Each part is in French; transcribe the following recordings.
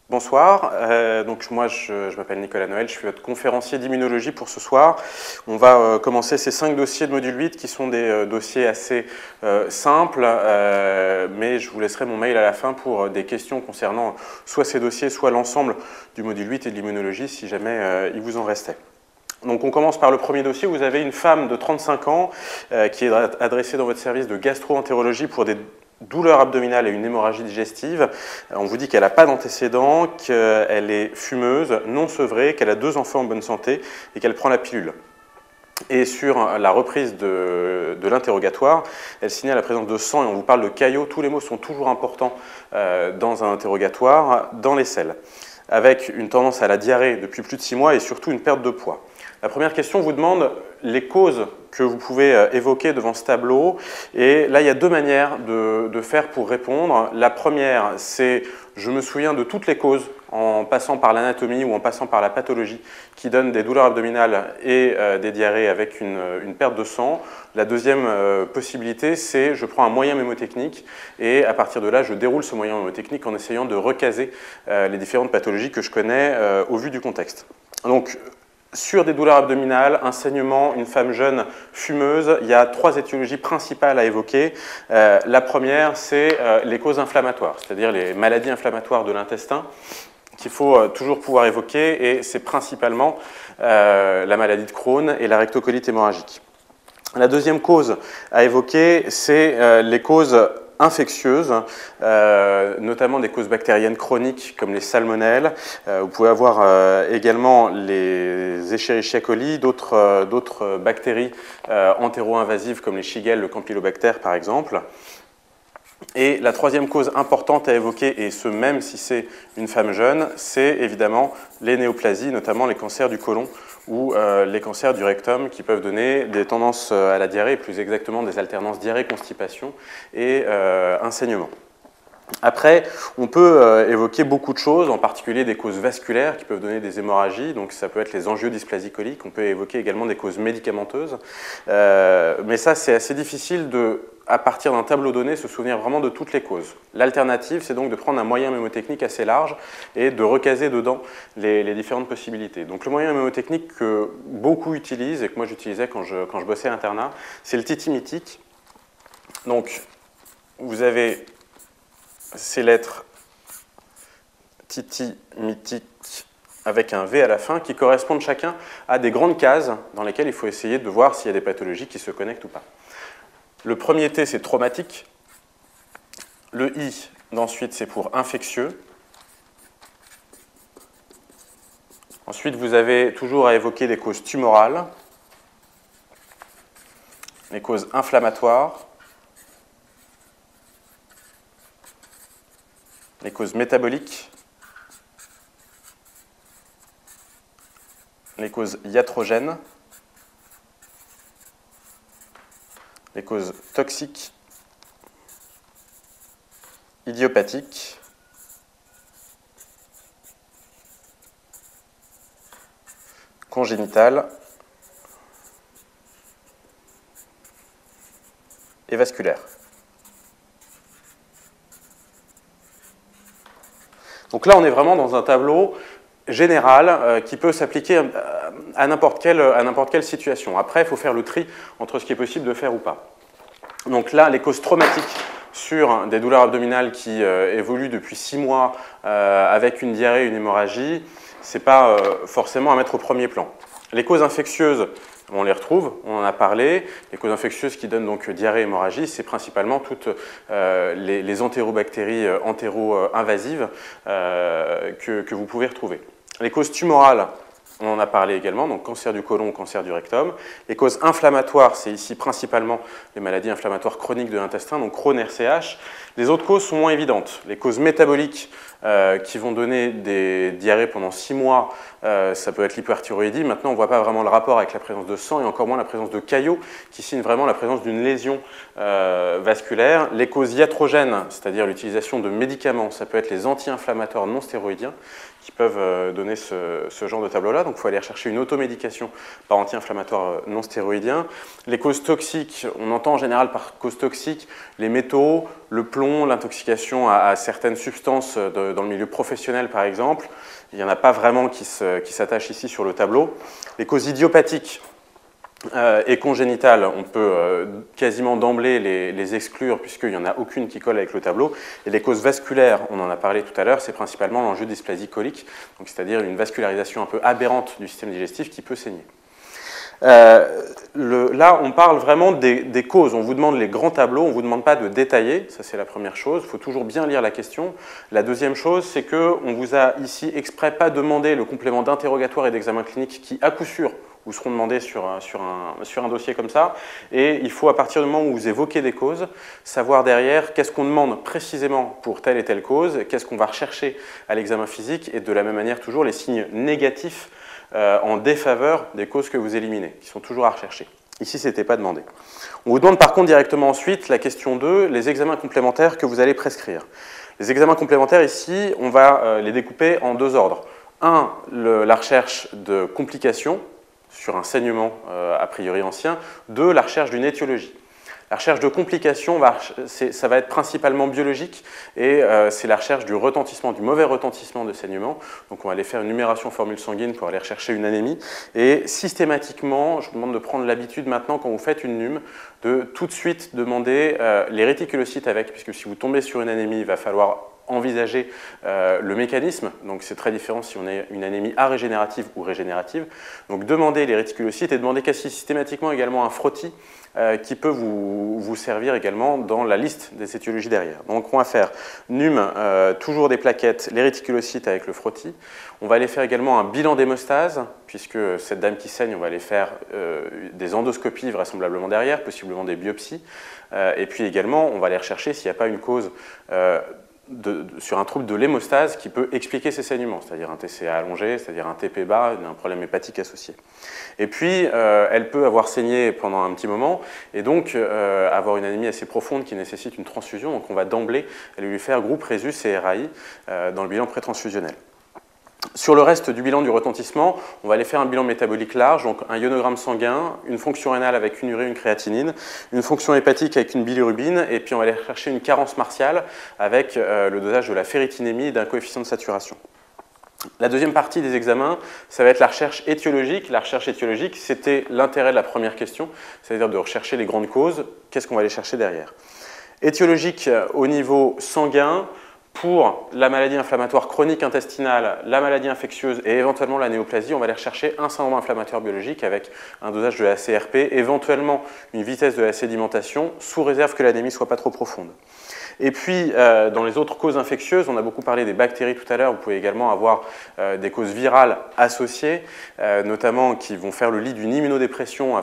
Bonsoir, donc moi je m'appelle Nicolas Noël, je suis votre conférencier d'immunologie pour ce soir. On va commencer ces 5 dossiers de module 8 qui sont des dossiers assez simples, mais je vous laisserai mon mail à la fin pour des questions concernant soit ces dossiers, soit l'ensemble du module 8 et de l'immunologie si jamais il vous en restait. Donc on commence par le premier dossier. Vous avez une femme de 35 ans qui est adressée dans votre service de gastro-entérologie pour des douleurs abdominales et une hémorragie digestive. On vous dit qu'elle n'a pas d'antécédents, qu'elle est fumeuse, non sevrée, qu'elle a 2 enfants en bonne santé et qu'elle prend la pilule. Et sur la reprise de l'interrogatoire, elle signale la présence de sang et on vous parle de caillots. Tous les mots sont toujours importants dans un interrogatoire, dans les selles, avec une tendance à la diarrhée depuis plus de 6 mois et surtout une perte de poids. La première question vous demande les causes que vous pouvez évoquer devant ce tableau. Et là, il y a 2 manières de faire pour répondre. La première, c'est je me souviens de toutes les causes en passant par l'anatomie ou en passant par la pathologie qui donnent des douleurs abdominales et des diarrhées avec une perte de sang. La deuxième possibilité, c'est je prends un moyen mémotechnique et à partir de là, je déroule ce moyen mémotechnique en essayant de recaser les différentes pathologies que je connais au vu du contexte. Donc, sur des douleurs abdominales, un saignement, une femme jeune fumeuse, il y a 3 étiologies principales à évoquer. La première, c'est les causes inflammatoires, c'est-à-dire les maladies inflammatoires de l'intestin qu'il faut toujours pouvoir évoquer, et c'est principalement la maladie de Crohn et la rectocolite hémorragique. La deuxième cause à évoquer, c'est les causes infectieuses, notamment des causes bactériennes chroniques comme les salmonelles. Vous pouvez avoir également les Escherichia coli, d'autres bactéries entéro-invasives comme les Shigella, le Campylobacter par exemple. Et la troisième cause importante à évoquer, et ce même si c'est une femme jeune, c'est évidemment les néoplasies, notamment les cancers du côlon ou les cancers du rectum qui peuvent donner des tendances à la diarrhée, plus exactement des alternances diarrhée-constipation et un saignement. Après, on peut évoquer beaucoup de choses, en particulier des causes vasculaires qui peuvent donner des hémorragies, donc ça peut être les angiodysplasies coliques. On peut évoquer également des causes médicamenteuses, mais ça c'est assez difficile de, à partir d'un tableau donné, se souvenir vraiment de toutes les causes. L'alternative, c'est donc de prendre un moyen mémotechnique assez large et de recaser dedans les différentes possibilités. Donc le moyen mémotechnique que beaucoup utilisent et que moi j'utilisais quand je bossais à l'internat, c'est le tithymitique. Donc vous avez ces lettres tithymitique avec un V à la fin qui correspondent chacun à des grandes cases dans lesquelles il faut essayer de voir s'il y a des pathologies qui se connectent ou pas. Le premier T, c'est traumatique. Le I, ensuite, c'est pour infectieux. Ensuite, vous avez toujours à évoquer des causes tumorales, les causes inflammatoires, les causes métaboliques, les causes iatrogènes, les causes toxiques, idiopathiques, congénitales et vasculaires. Donc là, on est vraiment dans un tableau général qui peut s'appliquer à n'importe quelle situation. Après, il faut faire le tri entre ce qui est possible de faire ou pas. Donc là, les causes traumatiques sur des douleurs abdominales qui évoluent depuis 6 mois avec une diarrhée, une hémorragie, ce n'est pas forcément à mettre au premier plan. Les causes infectieuses, on les retrouve, on en a parlé. Les causes infectieuses qui donnent donc diarrhée, hémorragie, c'est principalement toutes les entérobactéries entéro-invasives que vous pouvez retrouver. Les causes tumorales, on en a parlé également, donc cancer du côlon, cancer du rectum. Les causes inflammatoires, c'est ici principalement les maladies inflammatoires chroniques de l'intestin, donc Crohn, RCH. Les autres causes sont moins évidentes. Les causes métaboliques qui vont donner des diarrhées pendant 6 mois, ça peut être l'hyperthyroïdie. Maintenant, on ne voit pas vraiment le rapport avec la présence de sang et encore moins la présence de caillots qui signent vraiment la présence d'une lésion vasculaire. Les causes iatrogènes, c'est-à-dire l'utilisation de médicaments, ça peut être les anti-inflammatoires non stéroïdiens qui peuvent donner ce genre de tableau-là. donc il faut aller chercher une automédication par anti-inflammatoire non stéroïdien. Les causes toxiques, on entend en général par causes toxiques les métaux, le plomb, l'intoxication à certaines substances dans le milieu professionnel par exemple. Il n'y en a pas vraiment qui s'attachent ici sur le tableau. Les causes idiopathiques et congénitales, on peut quasiment d'emblée les exclure puisqu'il n'y en a aucune qui colle avec le tableau. Et les causes vasculaires, on en a parlé tout à l'heure, c'est principalement l'enjeu de dysplasie colique, c'est-à-dire une vascularisation un peu aberrante du système digestif qui peut saigner. Là, on parle vraiment des causes. On vous demande les grands tableaux, on ne vous demande pas de détailler, ça c'est la première chose. Il faut toujours bien lire la question. La deuxième chose, c'est qu'on vous a ici exprès pas demandé le complément d'interrogatoire et d'examen clinique qui, à coup sûr, vous seront demandés sur un dossier comme ça. Et il faut, à partir du moment où vous évoquez des causes, savoir derrière qu'est-ce qu'on demande précisément pour telle et telle cause, qu'est-ce qu'on va rechercher à l'examen physique, et de la même manière, toujours les signes négatifs en défaveur des causes que vous éliminez, qui sont toujours à rechercher. Ici, ce n'était pas demandé. On vous demande par contre directement ensuite, la question 2, les examens complémentaires que vous allez prescrire. Les examens complémentaires, ici, on va les découper en deux ordres. Un, la recherche de complications sur un saignement a priori ancien. Deux, la recherche d'une étiologie. La recherche de complications, ça va être principalement biologique et c'est la recherche du retentissement, du mauvais retentissement de saignement. Donc on va aller faire une numération formule sanguine pour aller rechercher une anémie. Et systématiquement, je vous demande de prendre l'habitude maintenant, quand vous faites une NUM, de tout de suite demander les réticulocytes avec, puisque si vous tombez sur une anémie, il va falloir envisager le mécanisme, donc c'est très différent si on a une anémie arégénérative ou régénérative. Donc demandez les réticulocytes et demandez quasi systématiquement également un frottis qui peut vous servir également dans la liste des étiologies derrière. Donc on va faire NUM, toujours des plaquettes, les réticulocytes avec le frottis. On va aller faire également un bilan d'hémostase, puisque cette dame qui saigne, on va aller faire des endoscopies vraisemblablement derrière, possiblement des biopsies. Et puis également, on va aller rechercher s'il n'y a pas une cause sur un trouble de l'hémostase qui peut expliquer ces saignements, c'est-à-dire un TCA allongé, c'est-à-dire un TP bas, un problème hépatique associé. Et puis, elle peut avoir saigné pendant un petit moment et donc avoir une anémie assez profonde qui nécessite une transfusion. Donc, on va d'emblée aller lui faire groupe Rhésus et RAI dans le bilan pré-transfusionnel. Sur le reste du bilan du retentissement, on va aller faire un bilan métabolique large, donc un ionogramme sanguin, une fonction rénale avec une urée, une créatinine, une fonction hépatique avec une bilirubine, et puis on va aller chercher une carence martiale avec le dosage de la ferritinémie et d'un coefficient de saturation. La deuxième partie des examens, ça va être la recherche étiologique. La recherche étiologique, c'était l'intérêt de la première question, c'est-à-dire de rechercher les grandes causes. Qu'est-ce qu'on va aller chercher derrière? Étiologique au niveau sanguin, pour la maladie inflammatoire chronique intestinale, la maladie infectieuse et éventuellement la néoplasie, on va aller rechercher un syndrome inflammatoire biologique avec un dosage de la CRP, éventuellement une vitesse de la sédimentation, sous réserve que l'anémie ne soit pas trop profonde. Et puis, dans les autres causes infectieuses, on a beaucoup parlé des bactéries tout à l'heure, vous pouvez également avoir des causes virales associées, notamment qui vont faire le lit d'une immunodépression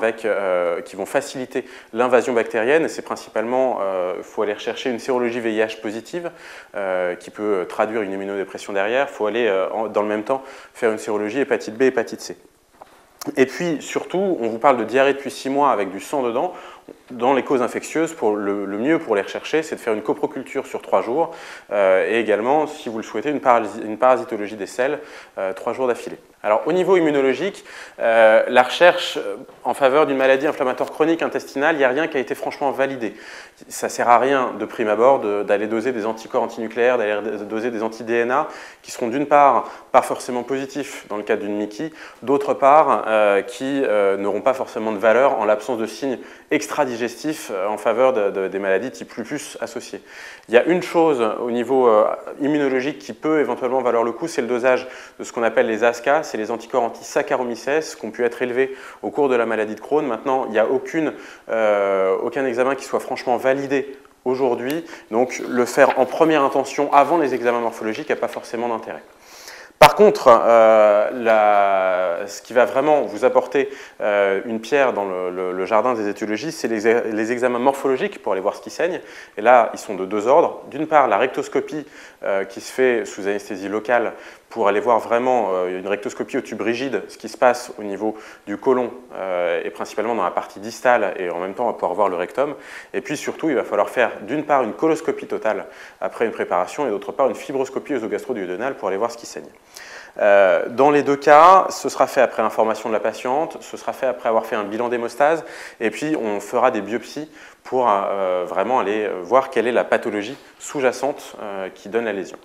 qui vont faciliter l'invasion bactérienne. Et c'est principalement, il faut aller rechercher une sérologie VIH positive qui peut traduire une immunodépression derrière. Il faut aller, dans le même temps, faire une sérologie hépatite B, hépatite C. Et puis, surtout, on vous parle de diarrhée depuis 6 mois avec du sang dedans. Dans les causes infectieuses, le mieux pour les rechercher, c'est de faire une coproculture sur 3 jours et également, si vous le souhaitez, une parasitologie des selles 3 jours d'affilée. Alors, au niveau immunologique, la recherche en faveur d'une maladie inflammatoire chronique intestinale, il n'y a rien qui a été franchement validé. Ça ne sert à rien de prime abord d'aller doser des anticorps antinucléaires, d'aller doser des anti-DNA qui seront d'une part pas forcément positifs dans le cadre d'une MICI, d'autre part qui n'auront pas forcément de valeur en l'absence de signes extra-digestifs en faveur des maladies type lupus associées. Il y a une chose au niveau immunologique qui peut éventuellement valoir le coup, c'est le dosage de ce qu'on appelle les ASCA, c'est les anticorps anti-Saccharomyces qui ont pu être élevés au cours de la maladie de Crohn. Maintenant, il n'y a aucun examen qui soit franchement validé aujourd'hui, donc le faire en première intention avant les examens morphologiques n'a pas forcément d'intérêt. Par contre, ce qui va vraiment vous apporter une pierre dans le jardin des étiologies, c'est les examens morphologiques pour aller voir ce qui saigne. Et là, ils sont de 2 ordres. D'une part, la rectoscopie qui se fait sous anesthésie locale pour aller voir vraiment une rectoscopie au tube rigide, ce qui se passe au niveau du côlon et principalement dans la partie distale, et en même temps on va pouvoir voir le rectum. Et puis surtout, il va falloir faire d'une part une coloscopie totale après une préparation et d'autre part une fibroscopie œsogastro-duodénale pour aller voir ce qui saigne. Dans les deux cas, ce sera fait après information de la patiente, ce sera fait après avoir fait un bilan d'hémostase, et puis on fera des biopsies pour vraiment aller voir quelle est la pathologie sous-jacente qui donne la lésion.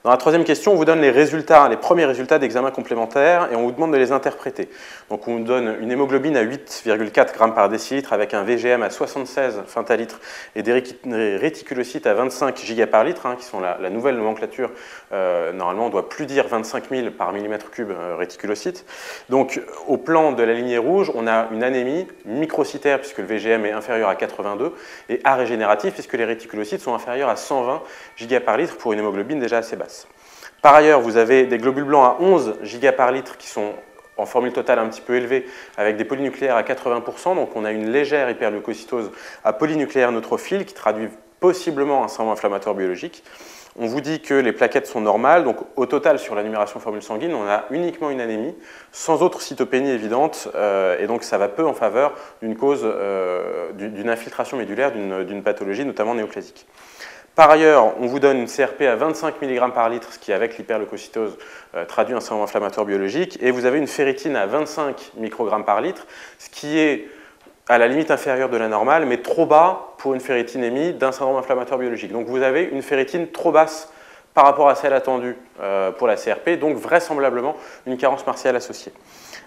Dans la troisième question, on vous donne les résultats, les premiers résultats d'examen complémentaires et on vous demande de les interpréter. Donc on vous donne une hémoglobine à 8,4 g par décilitre avec un VGM à 76 fentalitres et des réticulocytes à 25 giga par litre, qui sont la nouvelle nomenclature. Normalement, on doit plus dire 25 000 par millimètre cube réticulocytes. Donc au plan de la lignée rouge, on a une anémie microcytaire puisque le VGM est inférieur à 82 et arégénératif puisque les réticulocytes sont inférieurs à 120 giga par litre pour une hémoglobine déjà assez basse. Par ailleurs, vous avez des globules blancs à 11 giga par litre qui sont en formule totale un petit peu élevée avec des polynucléaires à 80%. Donc on a une légère hyperleucocytose à polynucléaire neutrophile qui traduit possiblement un syndrome inflammatoire biologique. On vous dit que les plaquettes sont normales. Donc au total, sur la numération formule sanguine, on a uniquement une anémie sans autre cytopénie évidente. Et donc ça va peu en faveur d'une cause, d'une infiltration médulaire, d'une pathologie, notamment néoplasique. Par ailleurs, on vous donne une CRP à 25 mg par litre, ce qui, avec l'hyperleucocytose, traduit un syndrome inflammatoire biologique. Et vous avez une ferritine à 25 microgrammes par litre, ce qui est à la limite inférieure de la normale, mais trop bas pour une ferritinémie d'un syndrome inflammatoire biologique. Donc vous avez une ferritine trop basse par rapport à celle attendue pour la CRP, donc vraisemblablement une carence martiale associée.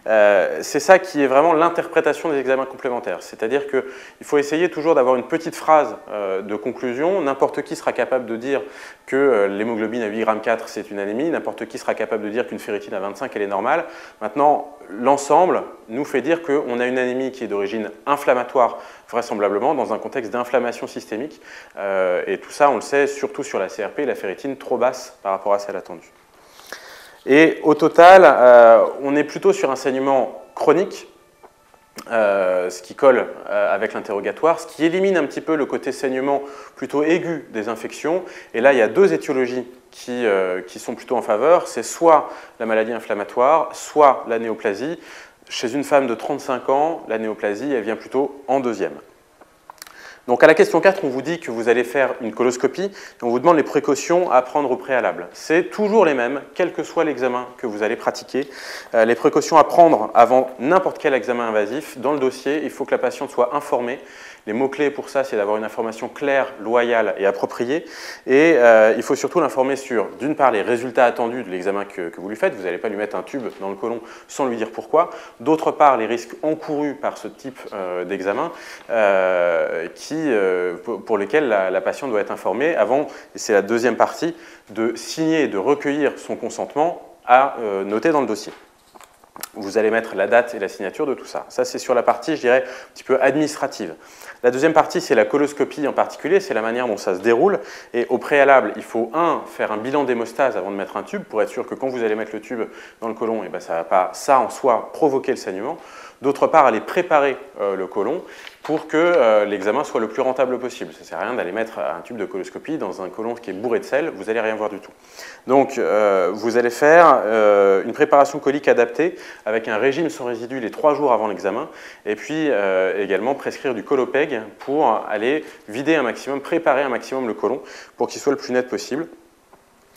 C'est ça qui est vraiment l'interprétation des examens complémentaires. C'est-à-dire qu'il faut essayer toujours d'avoir une petite phrase de conclusion. N'importe qui sera capable de dire que l'hémoglobine à 8,4 g c'est une anémie. N'importe qui sera capable de dire qu'une ferritine à 25 elle est normale. Maintenant, l'ensemble nous fait dire qu'on a une anémie qui est d'origine inflammatoire vraisemblablement dans un contexte d'inflammation systémique. Et tout ça, on le sait, surtout sur la CRP, la ferritine trop basse par rapport à celle attendue. Et au total, on est plutôt sur un saignement chronique, ce qui colle avec l'interrogatoire, ce qui élimine un petit peu le côté saignement plutôt aigu des infections. Et là, il y a deux étiologies qui sont plutôt en faveur. C'est soit la maladie inflammatoire, soit la néoplasie. Chez une femme de 35 ans, la néoplasie, elle vient plutôt en deuxième. Donc à la question 4, on vous dit que vous allez faire une coloscopie et on vous demande les précautions à prendre au préalable. C'est toujours les mêmes, quel que soit l'examen que vous allez pratiquer. Les précautions à prendre avant n'importe quel examen invasif, dans le dossier, il faut que la patiente soit informée. Les mots-clés pour ça, c'est d'avoir une information claire, loyale et appropriée. Et il faut surtout l'informer sur, d'une part, les résultats attendus de l'examen que vous lui faites. Vous n'allez pas lui mettre un tube dans le côlon sans lui dire pourquoi. D'autre part, les risques encourus par ce type d'examen pour lesquels la patiente doit être informée avant, et c'est la deuxième partie, de signer et de recueillir son consentement à noter dans le dossier. Vous allez mettre la date et la signature de tout ça. Ça, c'est sur la partie, je dirais, un petit peu administrative. La deuxième partie, c'est la coloscopie en particulier, c'est la manière dont ça se déroule. Et au préalable, il faut, faire un bilan d'hémostase avant de mettre un tube, pour être sûr que quand vous allez mettre le tube dans le côlon, eh ben, ça ne va pas, ça en soi, provoquer le saignement. D'autre part, aller préparer le côlon pour que l'examen soit le plus rentable possible. Ça ne sert à rien d'aller mettre un tube de coloscopie dans un côlon qui est bourré de sel, vous n'allez rien voir du tout. Donc, vous allez faire une préparation colique adaptée avec un régime sans résidus les 3 jours avant l'examen et puis également prescrire du Colopeg pour aller vider un maximum, préparer un maximum le côlon pour qu'il soit le plus net possible.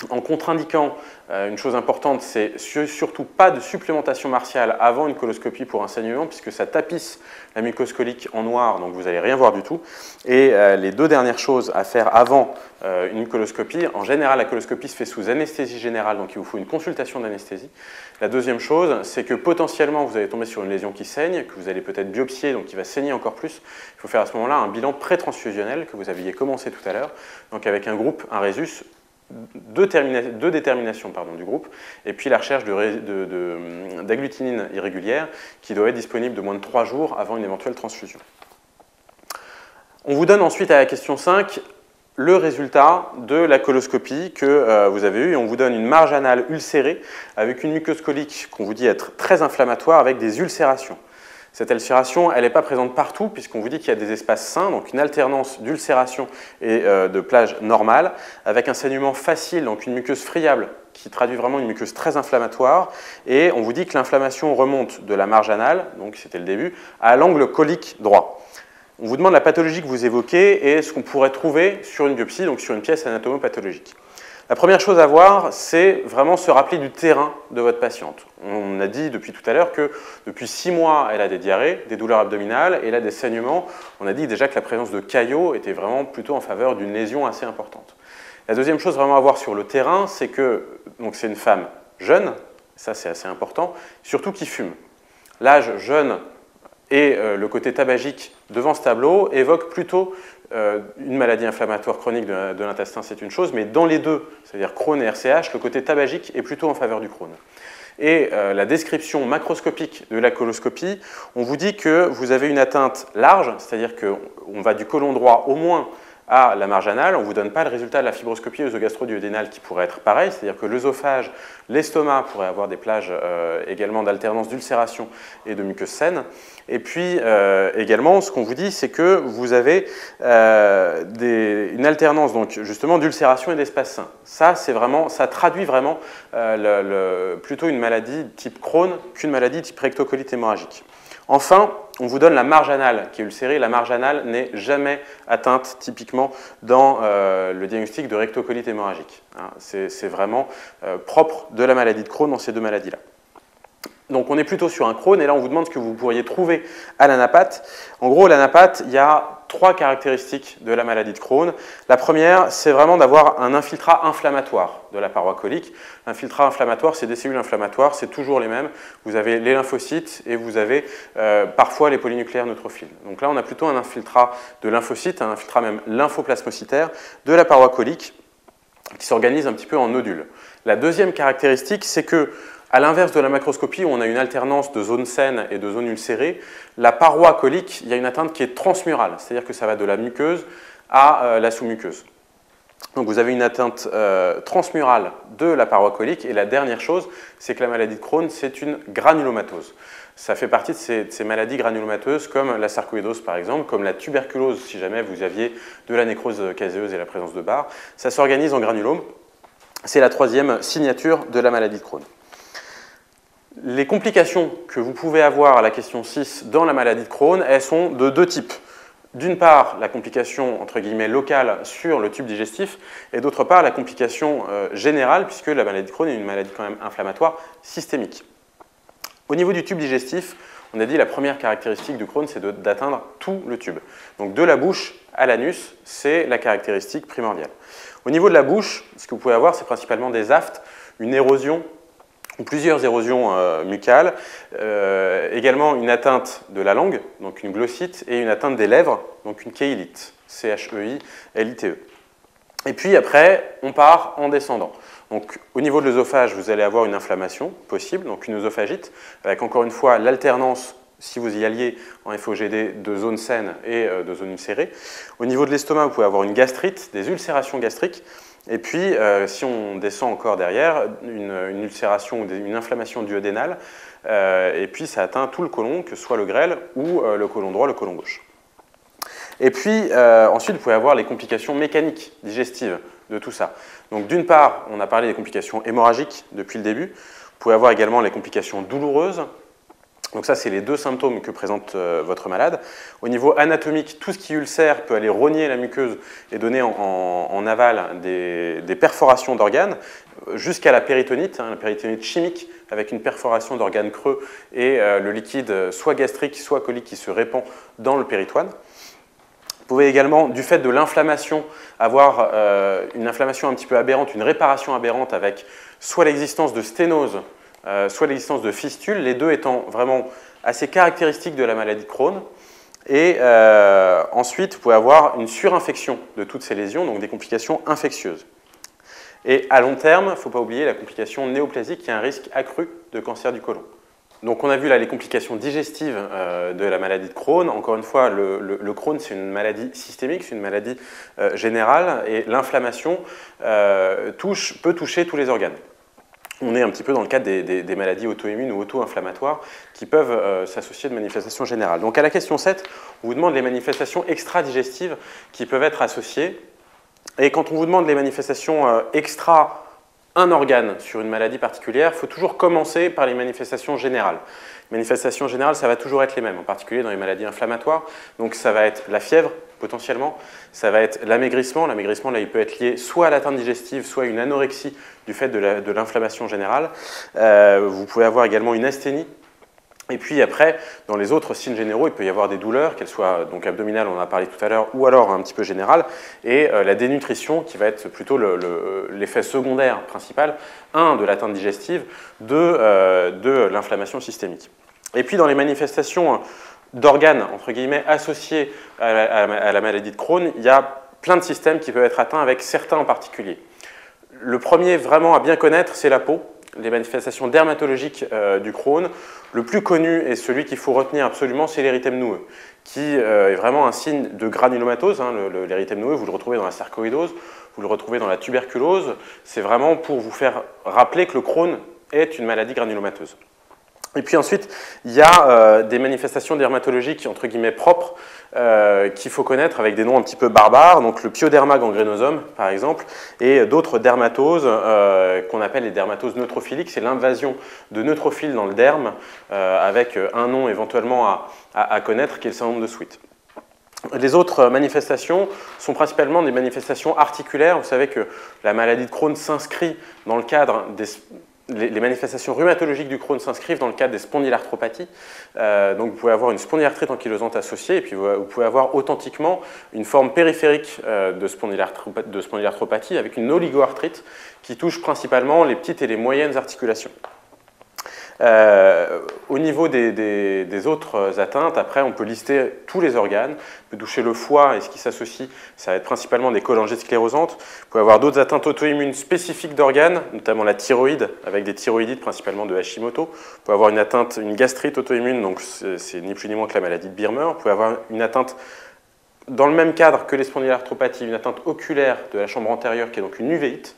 En contre-indiquant, une chose importante, c'est surtout pas de supplémentation martiale avant une coloscopie pour un saignement, puisque ça tapisse la mucose colique en noir, donc vous n'allez rien voir du tout. Et les deux dernières choses à faire avant une coloscopie, en général, la coloscopie se fait sous anesthésie générale, donc il vous faut une consultation d'anesthésie. La deuxième chose, c'est que potentiellement, vous allez tomber sur une lésion qui saigne, que vous allez peut-être biopsier, donc qui va saigner encore plus. Il faut faire à ce moment-là un bilan pré-transfusionnel que vous aviez commencé tout à l'heure, donc avec un groupe, un résus, deux déterminations du groupe, et puis la recherche d'agglutinine irrégulière qui doit être disponible de moins de 3 jours avant une éventuelle transfusion. On vous donne ensuite à la question 5 le résultat de la coloscopie que vous avez eue et on vous donne une marge anale ulcérée avec une muqueuse colique qu'on vous dit être très inflammatoire avec des ulcérations. Cette ulcération, elle n'est pas présente partout, puisqu'on vous dit qu'il y a des espaces sains, donc une alternance d'ulcération et de plage normale, avec un saignement facile, donc une muqueuse friable, qui traduit vraiment une muqueuse très inflammatoire, et on vous dit que l'inflammation remonte de la marge anale, donc c'était le début, à l'angle colique droit. On vous demande la pathologie que vous évoquez et ce qu'on pourrait trouver sur une biopsie, donc sur une pièce anatomopathologique. La première chose à voir, c'est vraiment se rappeler du terrain de votre patiente. On a dit depuis tout à l'heure que depuis 6 mois, elle a des diarrhées, des douleurs abdominales et elle a des saignements. On a dit déjà que la présence de caillots était vraiment plutôt en faveur d'une lésion assez importante. La deuxième chose vraiment à voir sur le terrain, c'est que c'est une femme jeune, ça c'est assez important, surtout qui fume. L'âge jeune et le côté tabagique devant ce tableau évoquent plutôt une maladie inflammatoire chronique de l'intestin, c'est une chose, mais dans les deux, c'est-à-dire Crohn et RCH, le côté tabagique est plutôt en faveur du Crohn. Et la description macroscopique de la coloscopie, on vous dit que vous avez une atteinte large, c'est-à-dire qu'on va du côlon droit au moins à la marge anale, on ne vous donne pas le résultat de la fibroscopie œsogastro-duodénale qui pourrait être pareil, c'est-à-dire que l'œsophage, l'estomac pourraient avoir des plages également d'alternance d'ulcération et de muqueuse saine. Et puis également, ce qu'on vous dit, c'est que vous avez une alternance donc justement d'ulcération et d'espace sain. Ça traduit vraiment plutôt une maladie type Crohn qu'une maladie type rectocolite hémorragique. Enfin, on vous donne la marge anale qui est ulcérée. La marge anale n'est jamais atteinte typiquement dans le diagnostic de rectocolite hémorragique. C'est vraiment propre de la maladie de Crohn dans ces deux maladies-là. Donc on est plutôt sur un Crohn et là on vous demande ce que vous pourriez trouver à l'anapathe. En gros, l'anapathe, il y a 3 caractéristiques de la maladie de Crohn. La première, c'est vraiment d'avoir un infiltrat inflammatoire de la paroi colique. L'infiltrat inflammatoire, c'est des cellules inflammatoires, c'est toujours les mêmes. Vous avez les lymphocytes et vous avez parfois les polynucléaires neutrophiles. Donc là, on a plutôt un infiltrat de lymphocytes, un infiltrat même lymphoplasmocytaire de la paroi colique qui s'organise un petit peu en nodules. La deuxième caractéristique, c'est que à l'inverse de la macroscopie, où on a une alternance de zones saines et de zones ulcérées, la paroi colique, il y a une atteinte qui est transmurale, c'est-à-dire que ça va de la muqueuse à la sous-muqueuse. Donc vous avez une atteinte transmurale de la paroi colique. Et la dernière chose, c'est que la maladie de Crohn, c'est une granulomatose. Ça fait partie de ces maladies granulomateuses comme la sarcoïdose par exemple, comme la tuberculose si jamais vous aviez de la nécrose caséeuse et la présence de Barr. Ça s'organise en granulome. C'est la 3e signature de la maladie de Crohn. Les complications que vous pouvez avoir à la question 6 dans la maladie de Crohn, elles sont de 2 types. D'une part, la complication entre guillemets locale sur le tube digestif, et d'autre part, la complication générale, puisque la maladie de Crohn est une maladie quand même inflammatoire systémique. Au niveau du tube digestif, on a dit la première caractéristique du Crohn, c'est d'atteindre tout le tube. Donc de la bouche à l'anus, c'est la caractéristique primordiale. Au niveau de la bouche, ce que vous pouvez avoir, c'est principalement des aftes, une érosion ou plusieurs érosions mucales, également une atteinte de la langue, donc une glossite, et une atteinte des lèvres, donc une chéilite, C-H-E-I-L-I-T-E. Et puis après, on part en descendant. Donc au niveau de l'œsophage, vous allez avoir une inflammation possible, donc une œsophagite, avec encore une fois l'alternance, si vous y alliez en FOGD, de zones saines et de zones ulcérées. Au niveau de l'estomac, vous pouvez avoir une gastrite, des ulcérations gastriques. Et puis, si on descend encore derrière, une ulcération ou une inflammation duodénale, et puis ça atteint tout le côlon, que ce soit le grêle ou le côlon droit, le côlon gauche. Et puis, ensuite, vous pouvez avoir les complications mécaniques, digestives de tout ça. Donc, d'une part, on a parlé des complications hémorragiques depuis le début. Vous pouvez avoir également les complications douloureuses. Donc ça, c'est les 2 symptômes que présente votre malade. Au niveau anatomique, tout ce qui ulcère peut aller rogner la muqueuse et donner en aval des perforations d'organes, jusqu'à la péritonite chimique, avec une perforation d'organes creux et le liquide soit gastrique, soit colique qui se répand dans le péritoine. Vous pouvez également, du fait de l'inflammation, avoir une inflammation un petit peu aberrante, une réparation aberrante avec soit l'existence de sténose, soit l'existence de fistules, les deux étant vraiment assez caractéristiques de la maladie de Crohn. Et ensuite, vous pouvez avoir une surinfection de toutes ces lésions, donc des complications infectieuses. Et à long terme, il ne faut pas oublier la complication néoplasique qui a un risque accru de cancer du côlon. Donc on a vu là les complications digestives de la maladie de Crohn. Encore une fois, le Crohn, c'est une maladie systémique, c'est une maladie générale, et l'inflammation peut toucher tous les organes. on est un petit peu dans le cadre des maladies auto-immunes ou auto-inflammatoires qui peuvent s'associer de manifestations générales. Donc à la question 7, on vous demande les manifestations extra-digestives qui peuvent être associées. Et quand on vous demande les manifestations extra un organe sur une maladie particulière, il faut toujours commencer par les manifestations générales. Les manifestations générales, ça va toujours être les mêmes, en particulier dans les maladies inflammatoires. Donc ça va être la fièvre, potentiellement, ça va être l'amaigrissement. L'amaigrissement, là, il peut être lié soit à l'atteinte digestive, soit à une anorexie du fait de l'inflammation générale. Vous pouvez avoir également une asthénie. Et puis après, dans les autres signes généraux, il peut y avoir des douleurs, qu'elles soient donc abdominales, on en a parlé tout à l'heure, ou alors un petit peu générales, et la dénutrition qui va être plutôt l'effet secondaire principal, de l'atteinte digestive, de l'inflammation systémique. Et puis dans les manifestations d'organes, entre guillemets, associés à la maladie de Crohn, il y a plein de systèmes qui peuvent être atteints avec certains en particulier. Le premier vraiment à bien connaître, c'est la peau. Les manifestations dermatologiques du Crohn. Le plus connu et celui qu'il faut retenir absolument, c'est l'érythème noueux, qui est vraiment un signe de granulomatose. L'érythème noueux, vous le retrouvez dans la sarcoïdose, vous le retrouvez dans la tuberculose. C'est vraiment pour vous faire rappeler que le Crohn est une maladie granulomateuse. Et puis ensuite, il y a des manifestations dermatologiques entre guillemets propres qu'il faut connaître avec des noms un petit peu barbares, donc le pyoderma gangrenosum par exemple, et d'autres dermatoses qu'on appelle les dermatoses neutrophiliques. C'est l'invasion de neutrophiles dans le derme avec un nom éventuellement à connaître qui est le syndrome de Sweet. Les autres manifestations sont principalement des manifestations articulaires. Vous savez que la maladie de Crohn s'inscrit dans le cadre des... Les manifestations rhumatologiques du Crohn s'inscrivent dans le cadre des spondylarthropathies. Donc vous pouvez avoir une spondylarthrite ankylosante associée et puis vous pouvez avoir authentiquement une forme périphérique de spondylarthropathie avec une oligoarthrite qui touche principalement les petites et les moyennes articulations. Au niveau des autres atteintes, après on peut lister tous les organes, on peut toucher le foie et ce qui s'associe, ça va être principalement des cholangites sclérosantes. Vous pouvez avoir d'autres atteintes auto-immunes spécifiques d'organes, notamment la thyroïde, avec des thyroïdites principalement de Hashimoto. Vous pouvez avoir une gastrite auto-immune, donc c'est ni plus ni moins que la maladie de Birmer. Vous pouvez avoir une atteinte dans le même cadre que les spondylarthropathies, une atteinte oculaire de la chambre antérieure qui est donc une uvéite.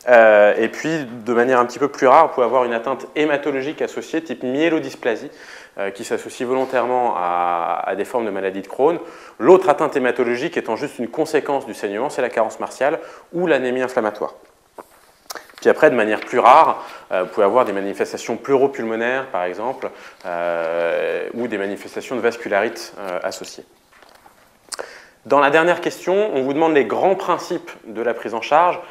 Et puis, de manière un petit peu plus rare, vous pouvez avoir une atteinte hématologique associée, type myélodysplasie, qui s'associe volontairement à des formes de maladie de Crohn. L'autre atteinte hématologique étant juste une conséquence du saignement, c'est la carence martiale ou l'anémie inflammatoire. Puis après, de manière plus rare, vous pouvez avoir des manifestations pleuropulmonaires, par exemple, ou des manifestations de vascularite associées. Dans la dernière question, on vous demande les grands principes de la prise en charge.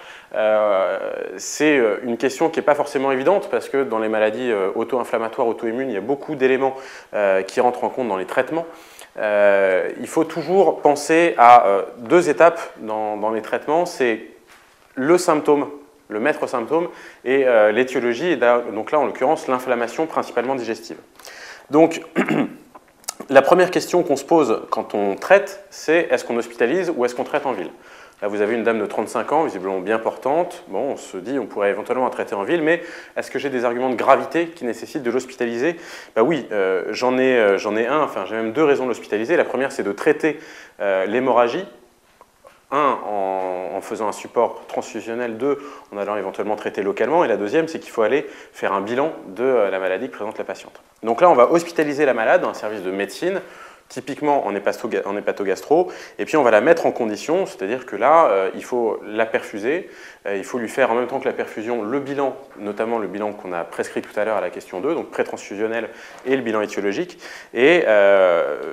C'est une question qui n'est pas forcément évidente parce que dans les maladies auto-inflammatoires, auto-immunes, il y a beaucoup d'éléments qui rentrent en compte dans les traitements. Il faut toujours penser à deux étapes dans les traitements, c'est le symptôme, le maître symptôme, et l'étiologie, et donc là en l'occurrence l'inflammation principalement digestive. Donc la première question qu'on se pose quand on traite, c'est est-ce qu'on hospitalise ou est-ce qu'on traite en ville? Là, vous avez une dame de 35 ans, visiblement bien portante. Bon, on se dit on pourrait éventuellement la traiter en ville, mais est-ce que j'ai des arguments de gravité qui nécessitent de l'hospitaliser? Ben oui, j'en ai un, enfin j'ai même deux raisons de l'hospitaliser. La première, c'est de traiter l'hémorragie. En faisant un support transfusionnel, en allant éventuellement traiter localement, et la deuxième, c'est qu'il faut aller faire un bilan de la maladie que présente la patiente. Donc là, on va hospitaliser la malade dans un service de médecine, typiquement en hépatogastro, et puis on va la mettre en condition, c'est-à-dire que là, il faut la perfuser, il faut lui faire en même temps que la perfusion le bilan, notamment le bilan qu'on a prescrit tout à l'heure à la question 2, donc pré-transfusionnel et le bilan étiologique, et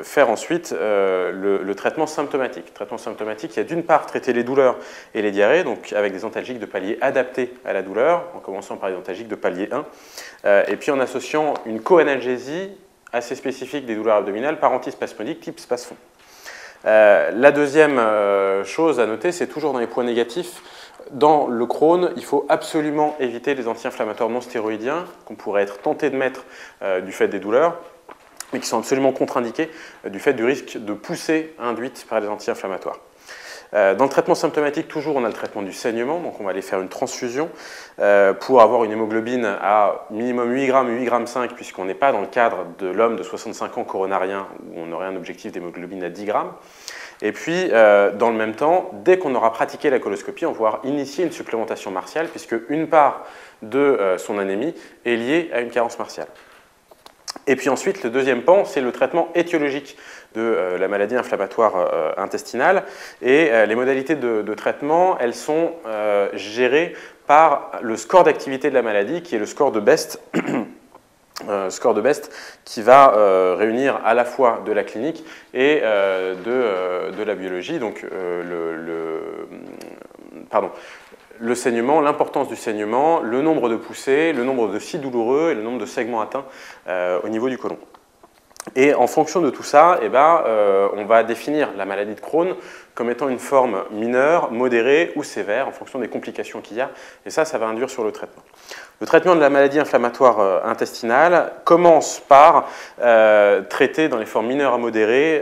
faire ensuite le traitement symptomatique. Le traitement symptomatique, il y a d'une part traiter les douleurs et les diarrhées, donc avec des antalgiques de palier adaptés à la douleur, en commençant par les antalgiques de palier 1, et puis en associant une coanalgésie assez spécifique des douleurs abdominales par antispasmodique type spasfon. La deuxième chose à noter, c'est toujours dans les points négatifs, dans le Crohn, il faut absolument éviter les anti-inflammatoires non stéroïdiens qu'on pourrait être tenté de mettre du fait des douleurs, mais qui sont absolument contre-indiqués du fait du risque de poussée induite par les anti-inflammatoires. Dans le traitement symptomatique, toujours, on a le traitement du saignement, donc on va aller faire une transfusion pour avoir une hémoglobine à minimum 8 grammes, 8 grammes 5, puisqu'on n'est pas dans le cadre de l'homme de 65 ans coronarien, où on aurait un objectif d'hémoglobine à 10 grammes. Et puis, dans le même temps, dès qu'on aura pratiqué la coloscopie, on va pouvoir initier une supplémentation martiale, puisque une part de son anémie est liée à une carence martiale. Et puis ensuite, le deuxième pan, c'est le traitement étiologique de la maladie inflammatoire intestinale. Et les modalités de traitement, elles sont gérées par le score d'activité de la maladie, qui est le score de Best. Score de Best qui va réunir à la fois de la clinique et de la biologie, donc le saignement, l'importance du saignement, le nombre de poussées, le nombre de scies douloureux et le nombre de segments atteints au niveau du côlon. Et en fonction de tout ça, on va définir la maladie de Crohn comme étant une forme mineure, modérée ou sévère en fonction des complications qu'il y a. Et ça va induire sur le traitement. Le traitement de la maladie inflammatoire intestinale commence par traiter dans les formes mineures à modérées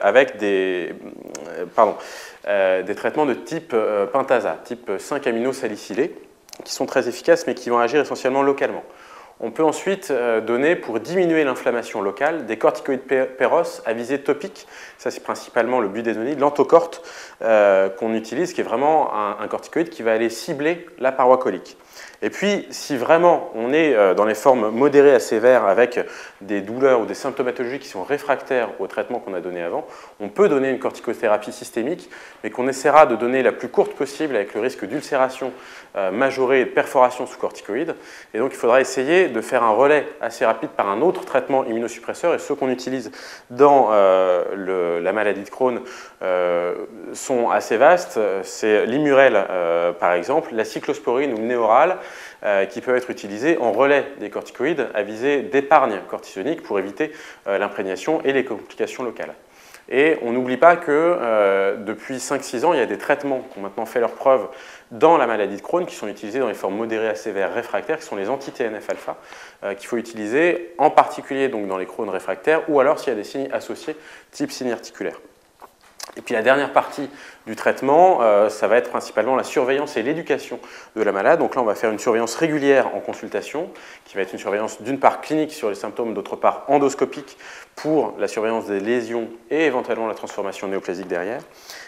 avec des traitements de type pentasa, type 5-aminosalicylés, qui sont très efficaces mais qui vont agir essentiellement localement. On peut ensuite donner, pour diminuer l'inflammation locale, des corticoïdes péros à visée topique. Ça, c'est principalement le budesonide, l'antocorte qu'on utilise, qui est vraiment un corticoïde qui va aller cibler la paroi colique. Et puis, si vraiment on est dans les formes modérées à sévères avec des douleurs ou des symptomatologies qui sont réfractaires au traitement qu'on a donné avant, on peut donner une corticothérapie systémique, mais qu'on essaiera de donner la plus courte possible avec le risque d'ulcération majorée et de perforation sous corticoïdes. Et donc, il faudra essayer de faire un relais assez rapide par un autre traitement immunosuppresseur. Et ceux qu'on utilise dans la maladie de Crohn sont assez vastes. C'est l'Immurel, par exemple, la cyclosporine ou le Néoral, qui peuvent être utilisés en relais des corticoïdes à visée d'épargne cortisonique pour éviter l'imprégnation et les complications locales. Et on n'oublie pas que depuis 5-6 ans, il y a des traitements qui ont maintenant fait leur preuve dans la maladie de Crohn, qui sont utilisés dans les formes modérées à sévères réfractaires, qui sont les anti-TNF-alpha, qu'il faut utiliser en particulier donc, dans les Crohn réfractaires, ou alors s'il y a des signes associés, type signe articulaire. Et puis la dernière partie du traitement, ça va être principalement la surveillance et l'éducation de la malade. Donc là, on va faire une surveillance régulière en consultation, qui va être une surveillance d'une part clinique sur les symptômes, d'autre part endoscopique pour la surveillance des lésions et éventuellement la transformation néoplasique derrière.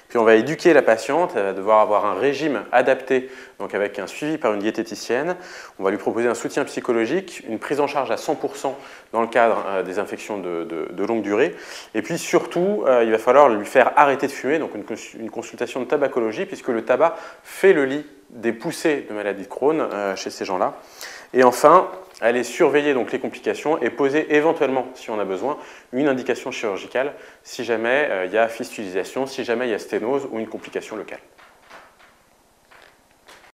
Puis on va éduquer la patiente, elle va devoir avoir un régime adapté, donc avec un suivi par une diététicienne. On va lui proposer un soutien psychologique, une prise en charge à 100% dans le cadre des infections de longue durée. Et puis surtout, il va falloir lui faire arrêter de fumer, donc une consultation de tabacologie, puisque le tabac fait le lit des poussées de maladie de Crohn chez ces gens-là. Et enfin, aller surveiller donc les complications et poser éventuellement, si on a besoin, une indication chirurgicale si jamais il y a fistulisation, si jamais il y a sténose ou une complication locale.